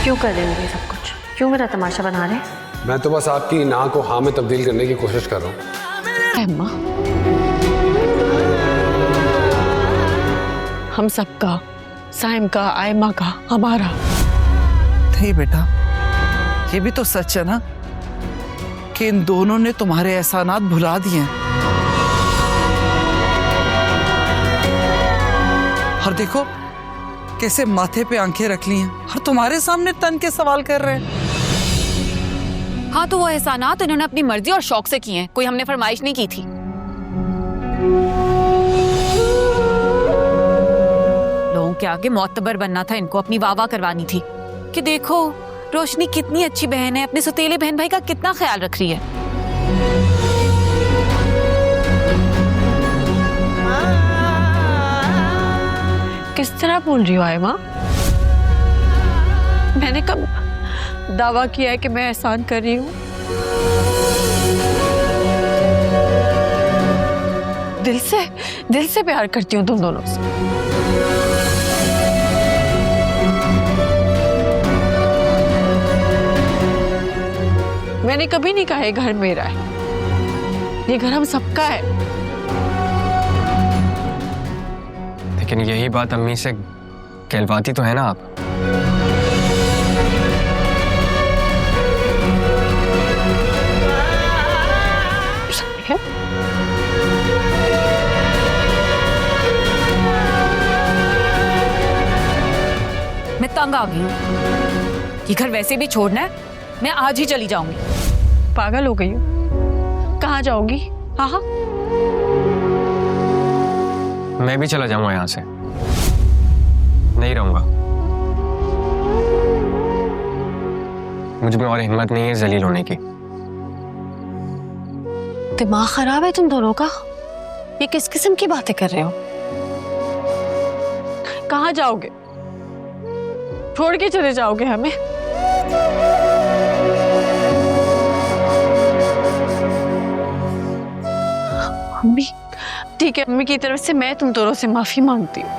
क्यों कर रहे हो ये सब कुछ? क्यों मेरा तमाशा बना रहे? मैं तो बस आपकी ना को हाँ में तब्दील करने की कोशिश कर रहा हूँ। अम्मा, हम सबका, साइम का, आयमा का, हमारा। नहीं बेटा, ये भी तो सच है ना कि इन दोनों ने तुम्हारे एहसानात भुला दिए हैं। और देखो कैसे माथे पे आंखें रख ली हैं और तुम्हारे सामने तन के सवाल कर रहे हैं। हाँ, तो वो एहसानात इन्होंने अपनी मर्जी और शौक से किए हैं, कोई हमने फरमाइश नहीं की थी। लोगों के आगे मोतबर बनना था इनको, अपनी वाह करवानी थी कि देखो रोशनी कितनी अच्छी बहन है, अपने सौतेले बहन भाई का कितना ख्याल रख रही है। किस तरह बोल रही हो आयमा? मैंने कब दावा किया है कि मैं एहसान कर रही हूँ? दिल से प्यार करती हूँ तुम दोनों से। मैंने कभी नहीं कहा ये घर मेरा है, ये घर हम सबका है। लेकिन यही बात अम्मी से कहलवाती तो है ना आप? मैं तंग आ गई हूँ, ये घर वैसे भी छोड़ना है, मैं आज ही चली जाऊंगी। पागल हो गई हो? कहाँ जाओगी? हाँ हाँ, मैं भी चला जाऊंगा यहाँ से, नहीं रहूंगा। मुझ में और हिम्मत नहीं है जलील होने की। दिमाग खराब है तुम दोनों का? ये किस किस्म की बातें कर रहे हो? कहाँ जाओगे? छोड़ के चले जाओगे हमें? अम्मी, ठीक है, अम्मी की तरफ से मैं तुम दोनों से माफी मांगती हूँ।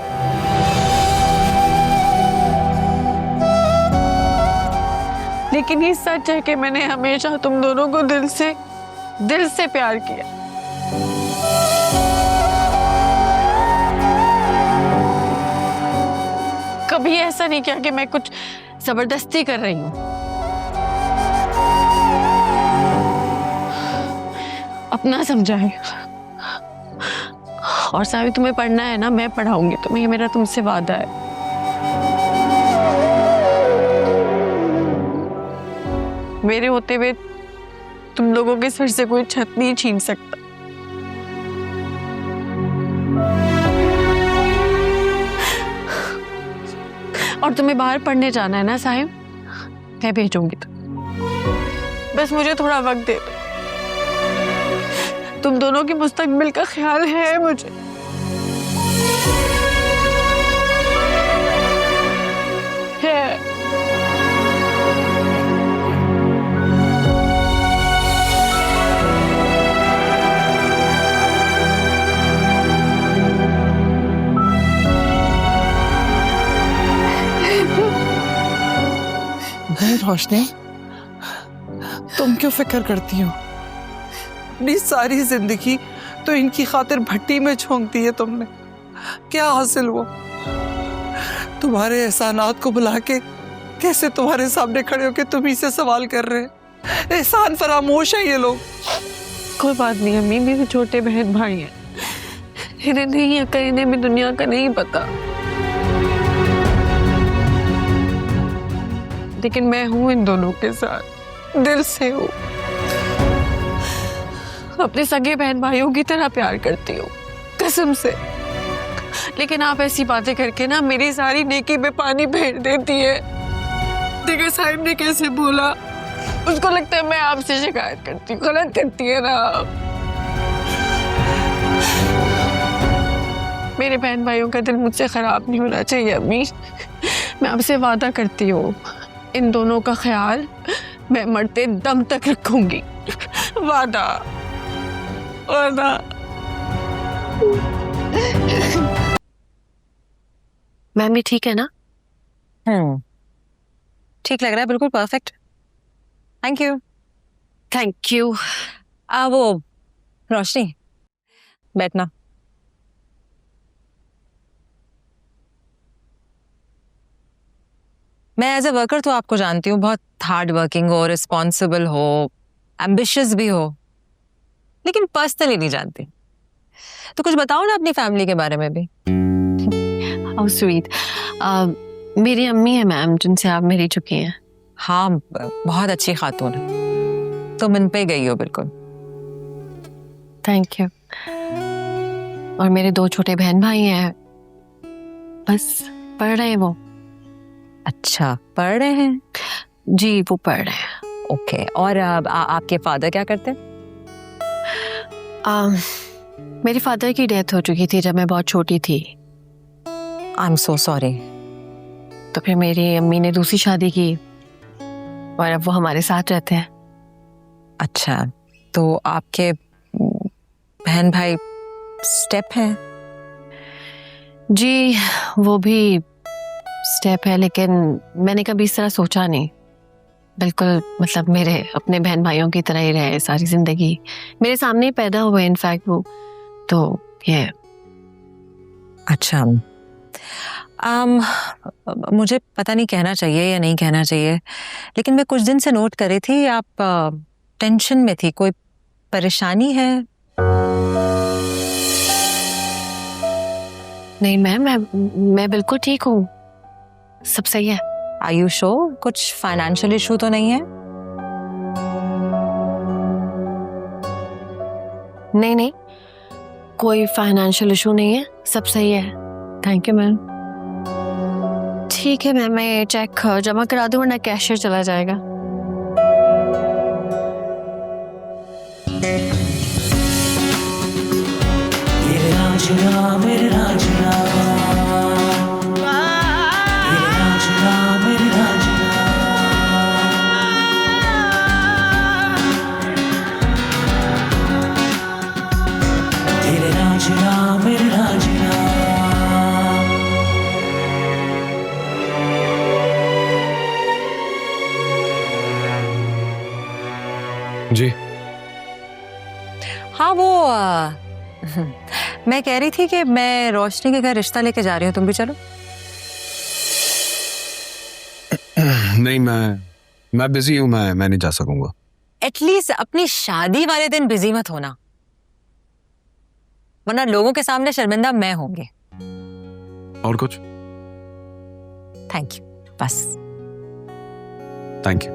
लेकिन ये सच है कि मैंने हमेशा तुम दोनों को दिल से प्यार किया। कभी ऐसा नहीं किया कि मैं कुछ जबरदस्ती कर रही हूँ। अपना समझाए। और सावी, तुम्हें पढ़ना है ना, मैं पढ़ाऊंगी तुम्हें, ये मेरा तुमसे वादा है। मेरे होते हुए तुम लोगों के सर से कोई छत नहीं छीन सकता। और तुम्हें बाहर पढ़ने जाना है ना साहिब, मैं भेजूंगी तो बस मुझे थोड़ा वक्त दे दो। तुम दोनों की मुस्तकबिल का ख्याल है मुझे। है। रोशनी, तुम क्यों फिक्र करती हो? अपनी सारी जिंदगी तो इनकी खातिर भट्टी में झोंक दी है तुमने। क्या हासिल हुआ? तुम्हारे एहसानात को बुला के कैसे तुम्हारे सामने खड़े होके तुम ही से सवाल कर रहे हैं? एहसान फरामोश है ये लोग। कोई बात नहीं अम्मी, मेरे छोटे बहन भाई हैं, इन्हें नहीं अकल, इन्हें भी दुनिया का नहीं पता। लेकिन मैं हूं इन दोनों के साथ, दिल से हूं। अपने सगे बहन भाइयों की तरह प्यार करती हूँ, कसम से। लेकिन आप ऐसी बातें करके ना मेरी सारी नेकी पे पानी फेर देती है। देखो साहिब ने कैसे बोला, उसको लगता है मैं आपसे शिकायत करती हूँ। गलत करती है ना आप। मेरे बहन भाइयों का दिल मुझसे खराब नहीं होना चाहिए अम्मी। मैं आपसे वादा करती हूँ, इन दोनों का ख्याल मैं मरते दम तक रखूंगी। वादा वादा। मैम भी ठीक है ना? ठीक लग रहा है, बिल्कुल perfect. Thank you. Thank you. वो रोशनी, बैठना। मैं एज अ वर्कर तो आपको जानती हूँ, बहुत हार्ड वर्किंग हो, रिस्पॉन्सिबल हो, एम्बिशियस भी हो, लेकिन पर्सनली नहीं जानती। तो कुछ बताओ ना अपनी फैमिली के बारे में भी। How sweet. मेरी अम्मी है मैम, जिनसे आप मिल चुकी हैं। हाँ, बहुत अच्छी खातून है, तुम इन पे गई हो बिल्कुल। Thank you. और मेरे 2 छोटे बहन भाई हैं, बस पढ़ रहे हैं वो। अच्छा, पढ़ रहे हैं? जी, वो पढ़ रहे हैं। ओके। और आपके फादर क्या करते हैं? मेरे फादर की डेथ हो चुकी थी जब मैं बहुत छोटी थी। I am so sorry. तो फिर मेरी अम्मी ने दूसरी शादी की और अब वो हमारे साथ रहते हैं। अच्छा, तो आपके बहन भाई स्टेप हैं? जी, वो भी स्टेप है, लेकिन मैंने कभी इस तरह सोचा नहीं। बिल्कुल, मतलब मेरे अपने बहन भाइयों की तरह ही रहे सारी जिंदगी। मेरे सामने ही पैदा हुए इनफैक्ट वो। तो ये अच्छा। मुझे पता नहीं कहना चाहिए या नहीं कहना चाहिए, लेकिन मैं कुछ दिन से नोट कर रही थी आप टेंशन में थी। कोई परेशानी है? नहीं मैम, मैं बिल्कुल ठीक हूँ, सब सही है। Are you sure? कुछ फाइनेंशियल इशू तो नहीं है? नहीं, कोई फाइनेंशियल इशू नहीं है, सब सही है। Thank you ma'am. ठीक है मैम, मैं चेक जमा करा दूँ वरना कैशियर चला जाएगा। मेरे राजना, मेरे राजना, मेरे राजना, मेरे राजना, तेरे राजना, मेरे राजना। जी, हाँ, वो मैं कह रही थी कि मैं रोशनी के घर रिश्ता लेके जा रही हूँ, तुम भी चलो। नहीं, मैं बिजी हूँ, मैं नहीं जा सकूंगा। एटलीस्ट अपनी शादी वाले दिन बिजी मत होना, वरना लोगों के सामने शर्मिंदा मैं होंगी। और कुछ? थैंक यू, बस। Thank you.